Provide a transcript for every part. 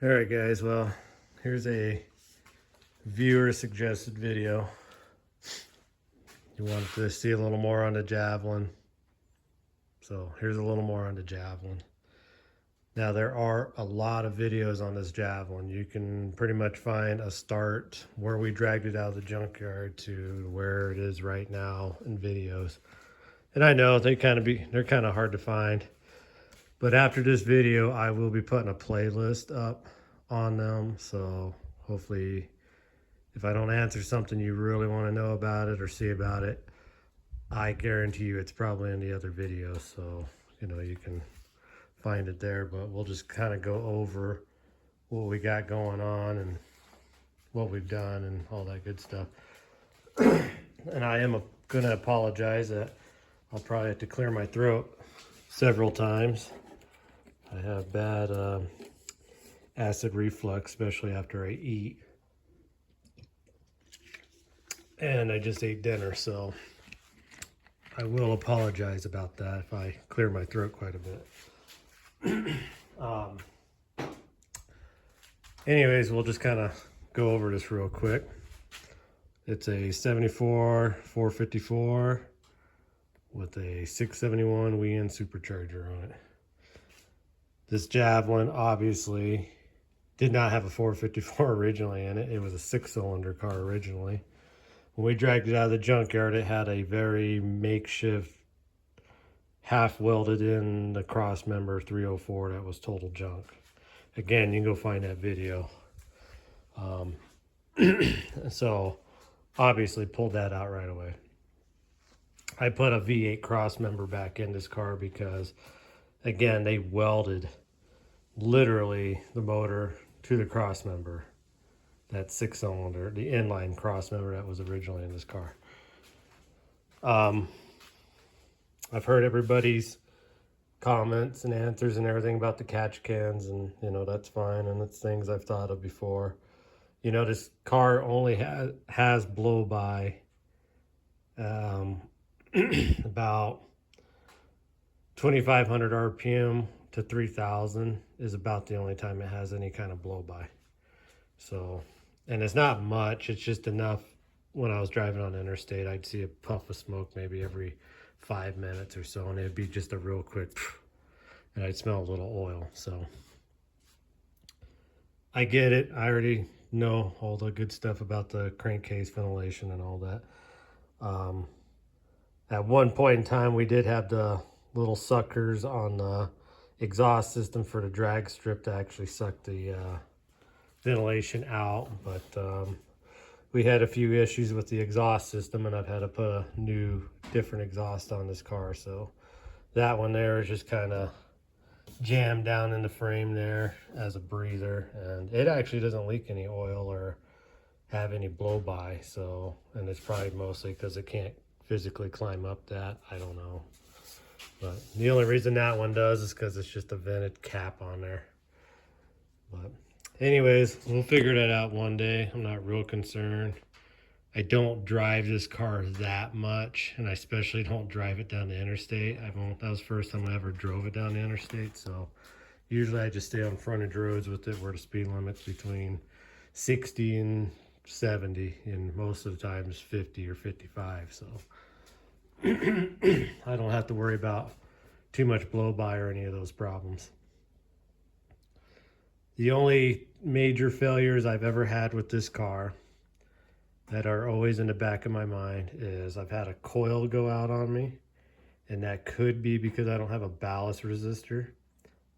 All right, guys. Well, here's a viewer suggested video. You wanted to see a little more on the Javelin. So here's a little more on the Javelin. Now, there are a lot of videos on this Javelin. You can pretty much find a start where we dragged it out of the junkyard to where it is right now in videos. And I know they're kind of hard to find. But after this video, I will be putting a playlist up on them. So hopefully, if I don't answer something you really want to know about it or see about it, I guarantee you it's probably in the other videos. So, you can find it there. But we'll just kind of go over what we got going on and what we've done and all that good stuff. And I am going to apologize that I'll probably have to clear my throat several times. I have bad acid reflux, especially after I eat. And I just ate dinner, so I will apologize about that if I clear my throat quite a bit. Anyways, we'll just kind of go over this real quick. It's a 74 454 with a 671 WEN supercharger on it. This Javelin obviously did not have a 454 originally in it. It was a 6-cylinder car originally. When we dragged it out of the junkyard, it had a very makeshift half welded in the cross member 304 that was total junk. Again, you can go find that video. So obviously pulled that out right away. I put a V8 cross member back in this car because, again, they welded literally the motor to the cross member. That 6-cylinder, the inline cross member that was originally in this car. I've heard everybody's comments and answers and everything about the catch cans, and that's fine, and it's things I've thought of before. This car only has blow-by about 2,500 RPM to 3,000 is about the only time it has any kind of blow-by. So, and it's not much, it's just enough. When I was driving on the interstate, I'd see a puff of smoke maybe every 5 minutes or so, and it'd be just a real quick, and I'd smell a little oil. So I get it. I already know all the good stuff about the crankcase ventilation and all that. At one point in time, we did have the little suckers on the exhaust system for the drag strip to actually suck the ventilation out, but we had a few issues with the exhaust system, and I've had to put a new different exhaust on this car. So that one there is just kind of jammed down in the frame there as a breather, and it actually doesn't leak any oil or have any blow-by. So, and it's probably mostly because it can't physically climb up that, I don't know. But the only reason that one does is because it's just a vented cap on there. But anyways, we'll figure that out one day. I'm not real concerned. I don't drive this car that much, and I especially don't drive it down the interstate. That was the first time I ever drove it down the interstate. So usually I just stay on frontage roads with it where the speed limit's between 60 and 70, and most of the time it's 50 or 55. So I don't have to worry about too much blow-by or any of those problems. The only major failures I've ever had with this car that are always in the back of my mind is I've had a coil go out on me, and that could be because I don't have a ballast resistor.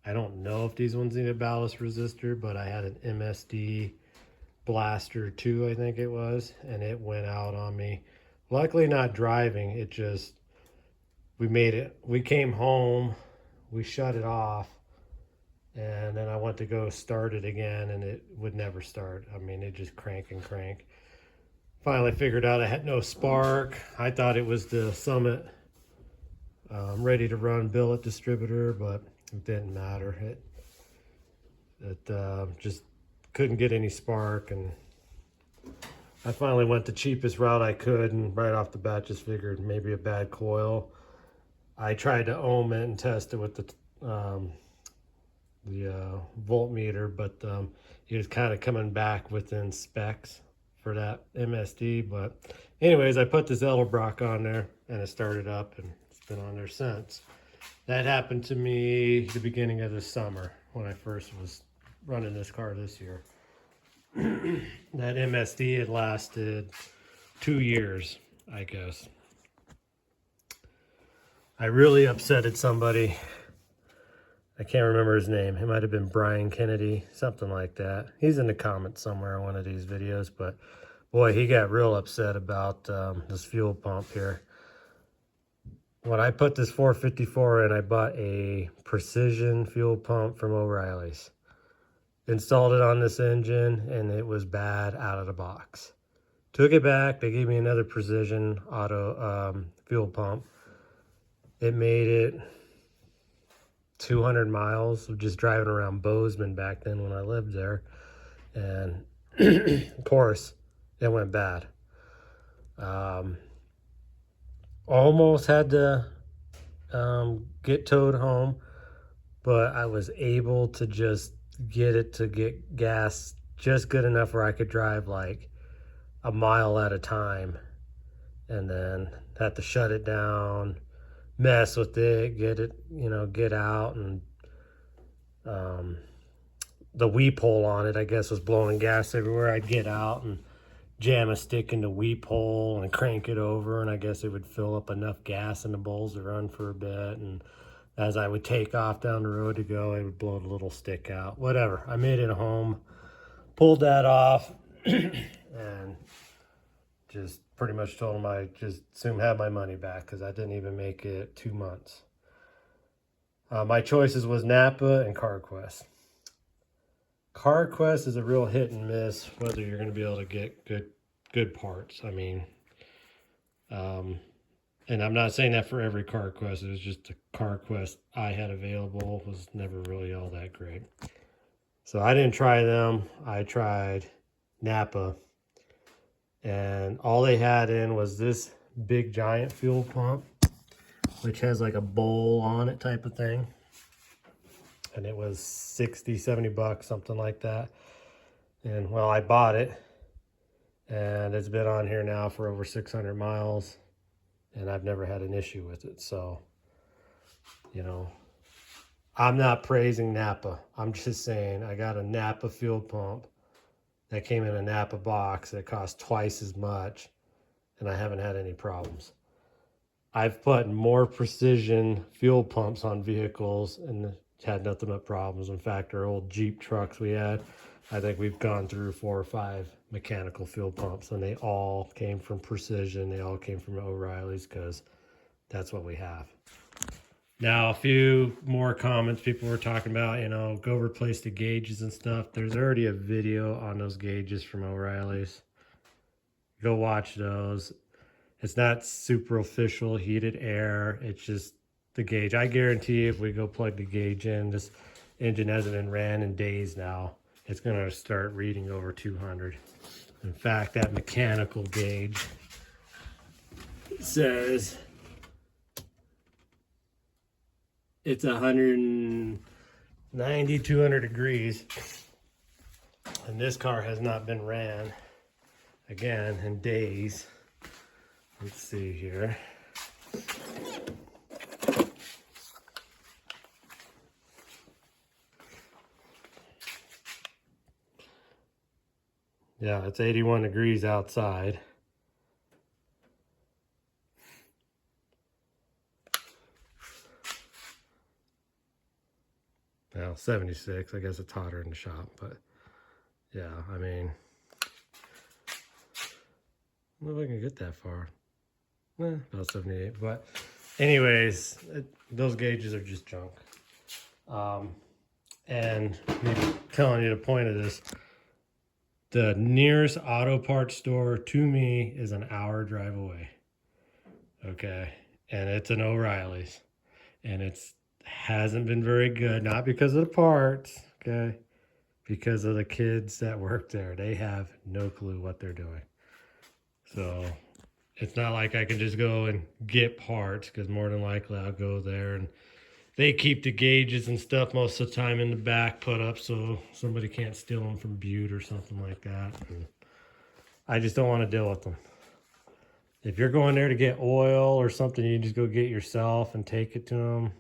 I don't know if these ones need a ballast resistor, but I had an MSD Blaster 2, I think it was, and it went out on me. Luckily not driving, it just, we came home, we shut it off, and then I went to go start it again, and it would never start. I mean, it just crank and crank. Finally figured out I had no spark. I thought it was the Summit ready to run billet distributor, but it didn't matter. It just couldn't get any spark, and I finally went the cheapest route I could, and right off the bat just figured maybe a bad coil. I tried to ohm it and test it with the voltmeter, but he was kind of coming back within specs for that MSD. But anyways, I put this Edelbrock on there and it started up and it's been on there since. That happened to me the beginning of the summer when I first was running this car this year. That MSD had lasted 2 years, I guess. I really upsetted somebody. I can't remember his name. It might have been Brian Kennedy, something like that. He's in the comments somewhere on one of these videos, but boy, he got real upset about this fuel pump here. When I put this 454 in, I bought a precision fuel pump from O'Reilly's. Installed it on this engine and it was bad out of the box. Took it back, they gave me another precision auto fuel pump. It made it 200 miles of just driving around Bozeman back then when I lived there. And of course, it went bad. Almost had to get towed home, but I was able to just get it to get gas just good enough where I could drive like a mile at a time, and then had to shut it down, mess with it, get it, get out. And the weep hole on it, I guess, was blowing gas everywhere. I'd get out and jam a stick in the weep hole and crank it over, and I guess it would fill up enough gas in the bowls to run for a bit. And as I would take off down the road to go, it would blow the little stick out. Whatever. I made it home, pulled that off, and just pretty much told them I just assume have my money back because I didn't even make it 2 months. My choices was Napa and CarQuest. CarQuest is a real hit and miss whether you're going to be able to get good parts. I mean, and I'm not saying that for every CarQuest. It was just the CarQuest I had available was never really all that great. So I didn't try them. I tried Napa. And all they had in was this big giant fuel pump, which has like a bowl on it type of thing. And it was 60, 70 bucks, something like that. And well, I bought it and it's been on here now for over 600 miles and I've never had an issue with it. So, I'm not praising Napa. I'm just saying I got a Napa fuel pump that came in a Napa box that cost twice as much and I haven't had any problems. I've put more precision fuel pumps on vehicles and had nothing but problems. In fact, our old Jeep trucks we had, I think we've gone through 4 or 5 mechanical fuel pumps and they all came from Precision. They all came from O'Reilly's because that's what we have. Now, a few more comments. People were talking about, go replace the gauges and stuff. There's already a video on those gauges from O'Reilly's. Go watch those. It's not super official heated air. It's just the gauge. I guarantee if we go plug the gauge in, this engine hasn't been ran in days now. It's going to start reading over 200. In fact, that mechanical gauge says it's 190, 200 degrees. And this car has not been ran, again, in days. Let's see here. Yeah, it's 81 degrees outside. Now 76, I guess it's hotter in the shop, but yeah, I mean, I don't know if I can get that far. About 78, but anyways, those gauges are just junk. And maybe telling you the point of this, the nearest auto parts store to me is an hour drive away. Okay, and it's an O'Reilly's, and hasn't been very good, not because of the parts, okay, because of the kids that work there. They have no clue what they're doing. So it's not like I can just go and get parts, because more than likely I'll go there and they keep the gauges and stuff most of the time in the back put up so somebody can't steal them from Butte or something like that. And I just don't want to deal with them. If you're going there to get oil or something, you just go get yourself and take it to them.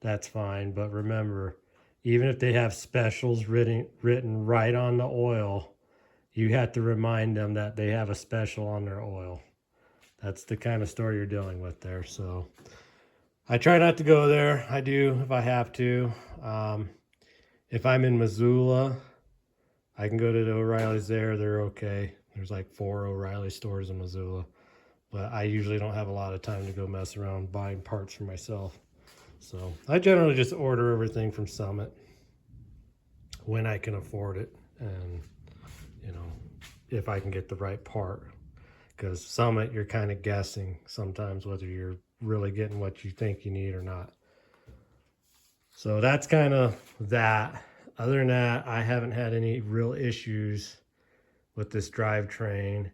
That's fine. But remember, even if they have specials written right on the oil, you have to remind them that they have a special on their oil. That's the kind of store you're dealing with there. So I try not to go there. I do if I have to. If I'm in Missoula, I can go to the O'Reilly's there. They're okay. There's like 4 O'Reilly stores in Missoula. But I usually don't have a lot of time to go mess around buying parts for myself. So I generally just order everything from Summit when I can afford it. And, you know, if I can get the right part. Because Summit, you're kind of guessing sometimes whether you're really getting what you think you need or not. So that's kind of that. Other than that, I haven't had any real issues with this drivetrain.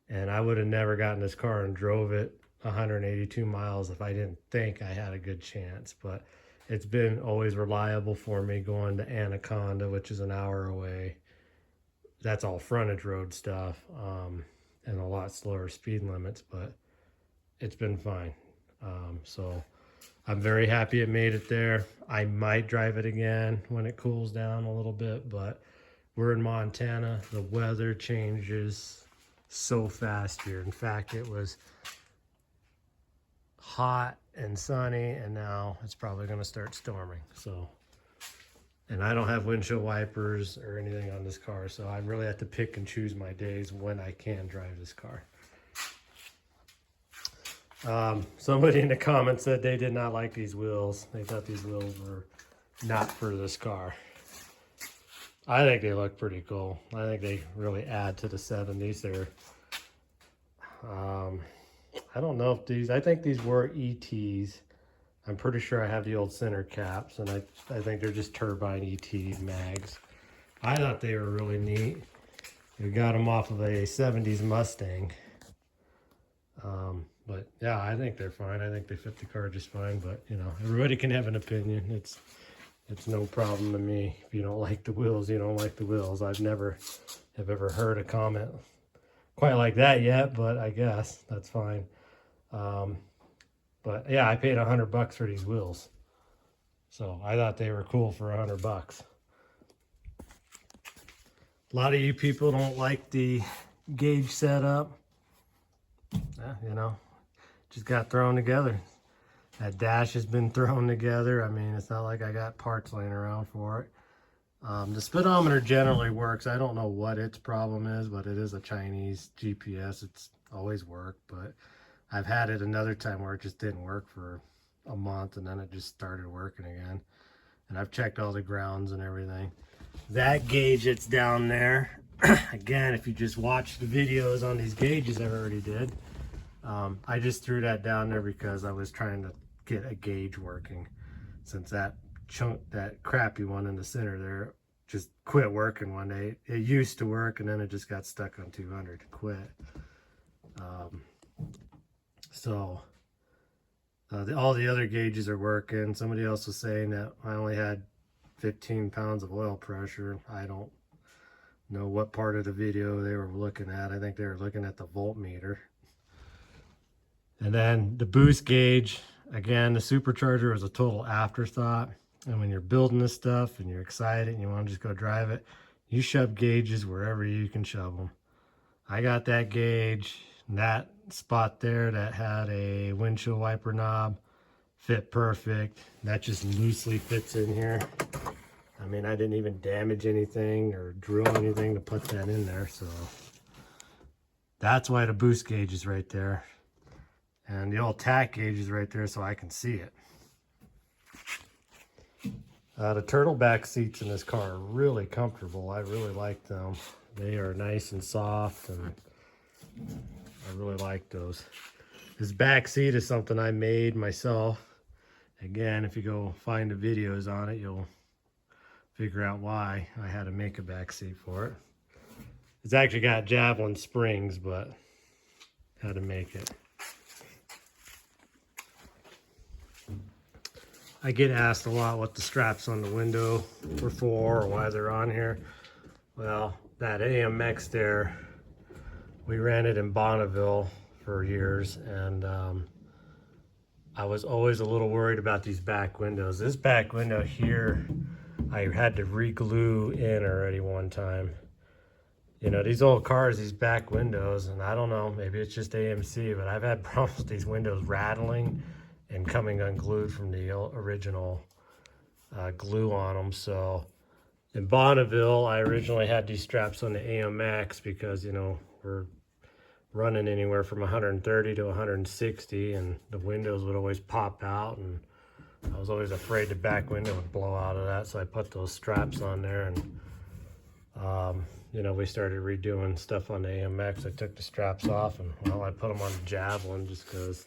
And I would have never gotten this car and drove it 182 miles if I didn't think I had a good chance. But it's been always reliable for me going to Anaconda, which is an hour away. That's all frontage road stuff and a lot slower speed limits, but it's been fine. So I'm very happy it made it there. I might drive it again when it cools down a little bit, but we're in Montana. The weather changes so fast here. In fact, it was hot and sunny, and now it's probably going to start storming. So, and I don't have windshield wipers or anything on this car, so I really have to pick and choose my days when I can drive this car. Somebody in the comments said they did not like these wheels. They thought these wheels were not for this car. I think they look pretty cool. I think they really add to the 70s. They're, I don't know if these, I think these were ETs. I'm pretty sure I have the old center caps, and I think they're just turbine ET mags. I thought they were really neat. We got them off of a 70s Mustang. But yeah, I think they're fine. I think they fit the car just fine, but you know, everybody can have an opinion. It's no problem to me. If you don't like the wheels, you don't like the wheels. I've never have ever heard a comment quite like that yet, but I guess that's fine. But yeah, I paid $100 for these wheels. So I thought they were cool for $100. A lot of you people don't like the gauge setup. You know, just got thrown together. That dash has been thrown together. I mean, it's not like I got parts laying around for it. The speedometer generally works. I don't know what its problem is, but it is a Chinese GPS. It's always worked, but I've had it another time where it just didn't work for a month, and then it just started working again. And I've checked all the grounds and everything. That gauge that's down there, again, if you just watch the videos on these gauges I already did, I just threw that down there because I was trying to get a gauge working, since that chunk, that crappy one in the center there, just quit working one day. It used to work, and then it just got stuck on 200 to quit. All the other gauges are working. Somebody else was saying that I only had 15 pounds of oil pressure. I don't know what part of the video they were looking at. I think they were looking at the voltmeter. And then the boost gauge, again, the supercharger was a total afterthought. And when you're building this stuff and you're excited and you want to just go drive it, you shove gauges wherever you can shove them. I got that gauge, that spot there that had a windshield wiper knob, fit perfect. That just loosely fits in here. I mean, I didn't even damage anything or drill anything to put that in there. So that's why the boost gauge is right there. And the old tack gauge is right there so I can see it. The turtleback seats in this car are really comfortable. I really like them. They are nice and soft, and I really like those. This back seat is something I made myself. Again, if you go find the videos on it, you'll figure out why I had to make a back seat for it. It's actually got Javelin springs, but had to make it. I get asked a lot what the straps on the window were for or why they're on here. Well, that AMX there, we ran it in Bonneville for years, and I was always a little worried about these back windows. This back window here, I had to re-glue in already one time. You know, these old cars, these back windows, and I don't know, maybe it's just AMC, but I've had problems with these windows rattling and coming unglued from the original glue on them. So in Bonneville, I originally had these straps on the AMX because, you know, we're running anywhere from 130 to 160, and the windows would always pop out, and I was always afraid the back window would blow out of that. So I put those straps on there, and you know, we started redoing stuff on the AMX. I took the straps off, and well, I put them on the Javelin just because,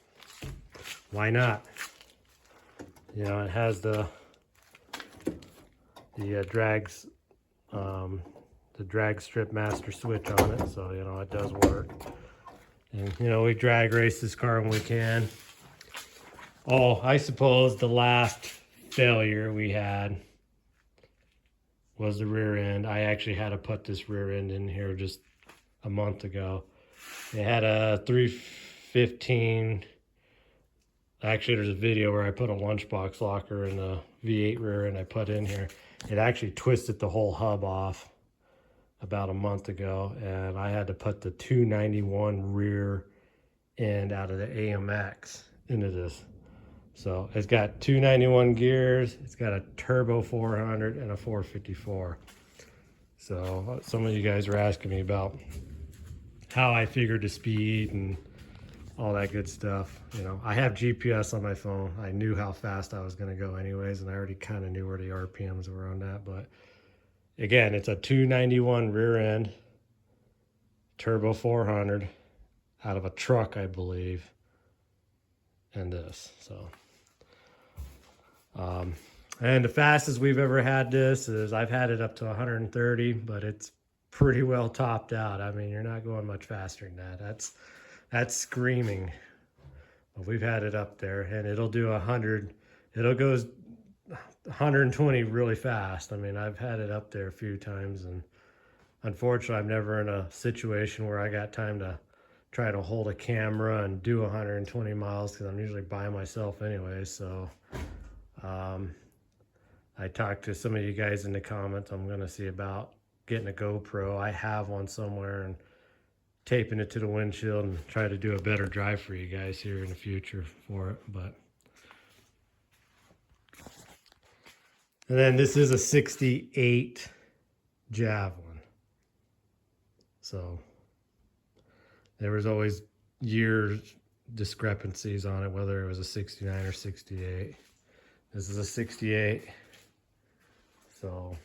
why not? You know, it has the drags, the drag strip master switch on it, so you know it does work. And you know, we drag race this car when we can. Oh, I suppose the last failure we had was the rear end. I actually had to put this rear end in here just a month ago. It had a 315. Actually, there's a video where I put a lunchbox locker in the V8 rear end I put in here. It actually twisted the whole hub off about a month ago, and I had to put the 291 rear end out of the AMX into this. So it's got 291 gears, it's got a turbo 400 and a 454. So some of you guys were asking me about how I figured the speed and all that good stuff. You know, I have GPS on my phone. I knew how fast I was going to go anyways, and I already kind of knew where the RPMs were on that. But again, it's a 291 rear end, turbo 400 out of a truck, I believe, and this. So and the fastest we've ever had this is, I've had it up to 130, but it's pretty well topped out. I mean, you're not going much faster than that. That's screaming. But we've had it up there, and it'll do 100. It'll go 120 really fast. I mean, I've had it up there a few times, and unfortunately, I'm never in a situation where I got time to try to hold a camera and do 120 miles because I'm usually by myself anyway. So I talked to some of you guys in the comments. I'm going to see about getting a GoPro. I have one somewhere, and taping it to the windshield and try to do a better drive for you guys here in the future for it. But and then this is a 68 Javelin. So there was always years discrepancies on it, whether it was a 69 or 68. This is a 68. So,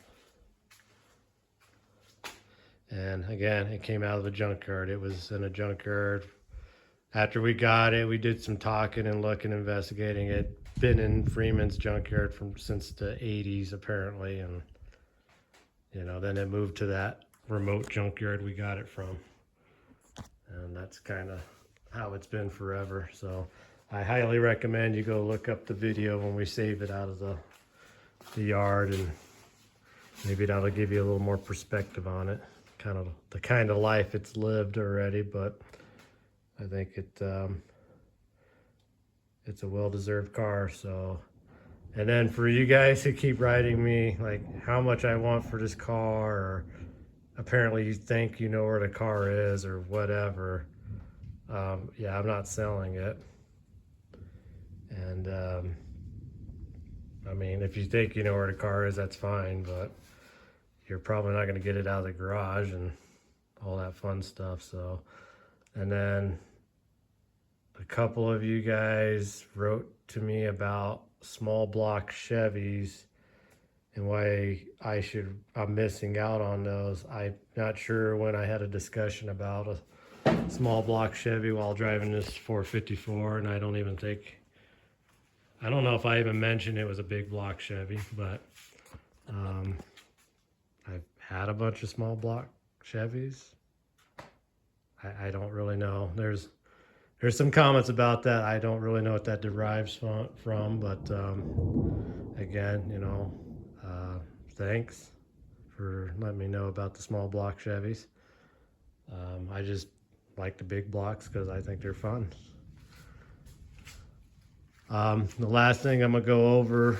and again, it came out of the junkyard. It was in a junkyard. After we got it, we did some talking and looking, investigating it. Been in Freeman's junkyard since the 80s, apparently. And, you know, then it moved to that remote junkyard we got it from. And that's kind of how it's been forever. So I highly recommend you go look up the video when we save it out of the yard, and maybe that'll give you a little more perspective on it, kind of the kind of life it's lived already. But I think it's a well-deserved car. So, and then for you guys who keep writing me like how much I want for this car, or apparently you think you know where the car is or whatever, yeah, I'm not selling it. And I mean, if you think you know where the car is, that's fine, but you're probably not going to get it out of the garage and all that fun stuff. So, and then a couple of you guys wrote to me about small block Chevys and why I'm missing out on those. I'm not sure when I had a discussion about a small block Chevy while driving this 454, and I don't know if I even mentioned it was a big block Chevy, but I've had a bunch of small block Chevys. I don't really know. there's some comments about that. I don't really know what that derives from, but again, you know, thanks for letting me know about the small block Chevys. I just like the big blocks because I think they're fun. The last thing I'm gonna go over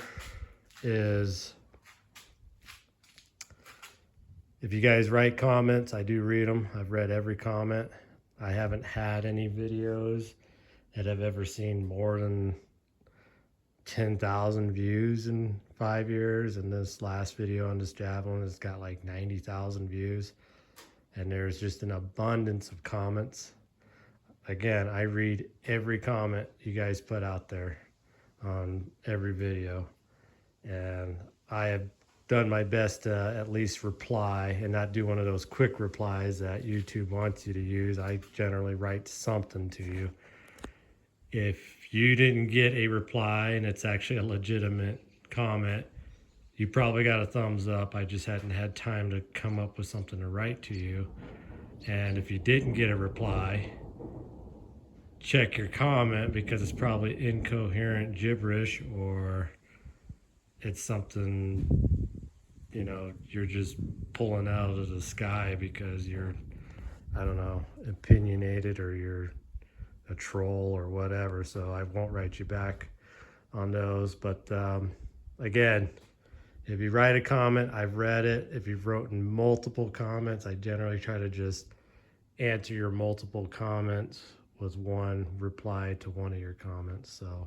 is, if you guys write comments, I do read them. I've read every comment. I haven't had any videos that I've ever seen more than 10,000 views in 5 years. And this last video on this Javelin has got like 90,000 views. And there's just an abundance of comments. Again, I read every comment you guys put out there on every video. And I have done my best to at least reply and not do one of those quick replies that YouTube wants you to use. I generally write something to you. If you didn't get a reply and it's actually a legitimate comment, you probably got a thumbs up. I just hadn't had time to come up with something to write to you. And if you didn't get a reply, check your comment, because it's probably incoherent gibberish, or it's something, you know, you're just pulling out of the sky because you're, I don't know, opinionated, or you're a troll or whatever. So I won't write you back on those. But again, if you write a comment, I've read it. If you've written multiple comments, I generally try to just answer your multiple comments with one reply to one of your comments. So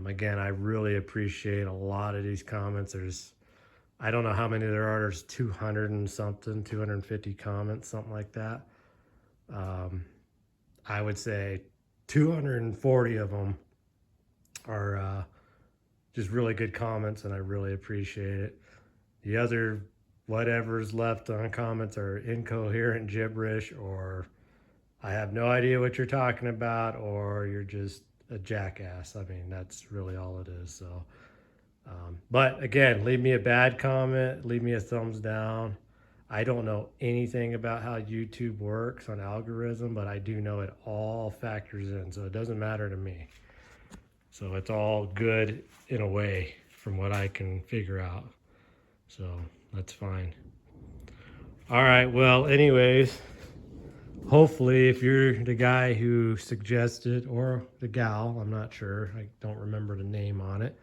again, I really appreciate a lot of these comments. I don't know how many there are. There's 200 and something, 250 comments, something like that. I would say 240 of them are just really good comments, and I really appreciate it. The other whatever's left on comments are incoherent gibberish, or I have no idea what you're talking about, or you're just a jackass. I mean, that's really all it is. So, but again, leave me a bad comment, leave me a thumbs down. I don't know anything about how YouTube works on algorithm, but I do know it all factors in, so it doesn't matter to me. So it's all good in a way from what I can figure out. So that's fine. All right, well, anyways, hopefully if you're the guy who suggested, or the gal, I'm not sure, I don't remember the name on it,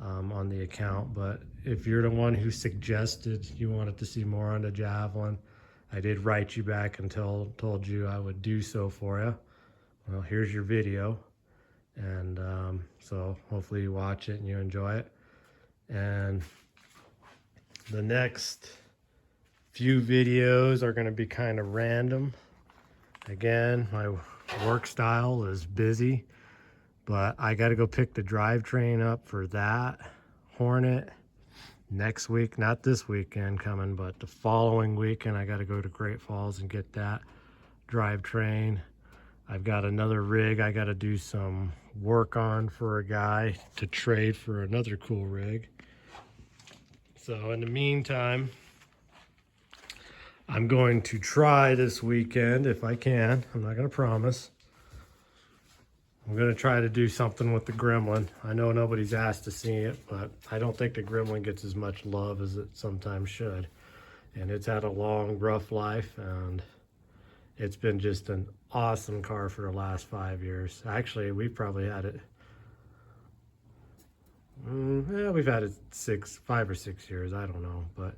on the account, but if you're the one who suggested you wanted to see more on the Javelin, I did write you back and told you I would do so for you. Well, here's your video, and so hopefully you watch it and you enjoy it. And the next few videos are going to be kind of random. Again, my work style is busy, but I got to go pick the drivetrain up for that Hornet next week. Not this weekend coming, but the following weekend I got to go to Great Falls and get that drivetrain. I've got another rig I got to do some work on for a guy to trade for another cool rig. So in the meantime, I'm going to try this weekend if I can. I'm not going to promise. I'm going to try to do something with the Gremlin. I know nobody's asked to see it, but I don't think the Gremlin gets as much love as it sometimes should. And it's had a long, rough life, and it's been just an awesome car for the last 5 years. Actually, we've probably had it, we've had it 5 or 6 years, I don't know, but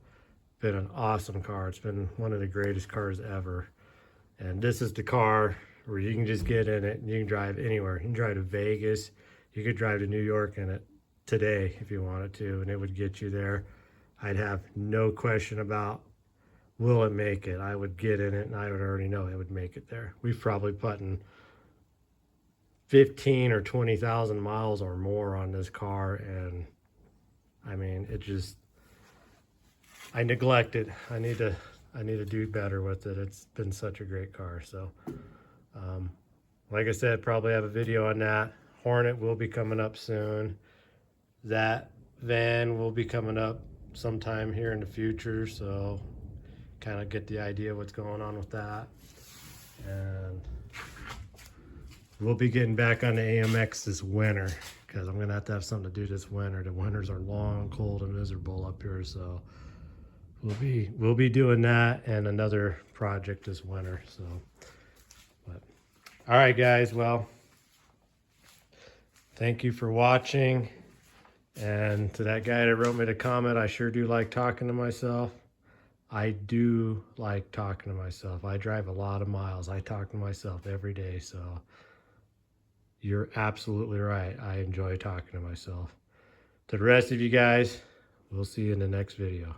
been an awesome car. It's been one of the greatest cars ever. And this is the car where you can just get in it and you can drive anywhere. You can drive to Vegas. You could drive to New York in it today if you wanted to, and it would get you there. I'd have no question about, will it make it? I would get in it and I would already know it would make it there. We've probably putting 15 or 20,000 miles or more on this car, and I mean, it just, I neglect it. I need to do better with it. It's been such a great car. So like I said, probably have a video on that. Hornet will be coming up soon. That van will be coming up sometime here in the future, so kind of get the idea what's going on with that. And We'll be getting back on the AMX this winter because I'm gonna have to have something to do this winter. The winters are long, cold, and miserable up here, so we'll be doing that and another project this winter. So, but all right, guys. Well, thank you for watching. And to that guy that wrote me the comment, I sure do like talking to myself. I do like talking to myself. I drive a lot of miles. I talk to myself every day, so you're absolutely right. I enjoy talking to myself. To the rest of you guys, we'll see you in the next video.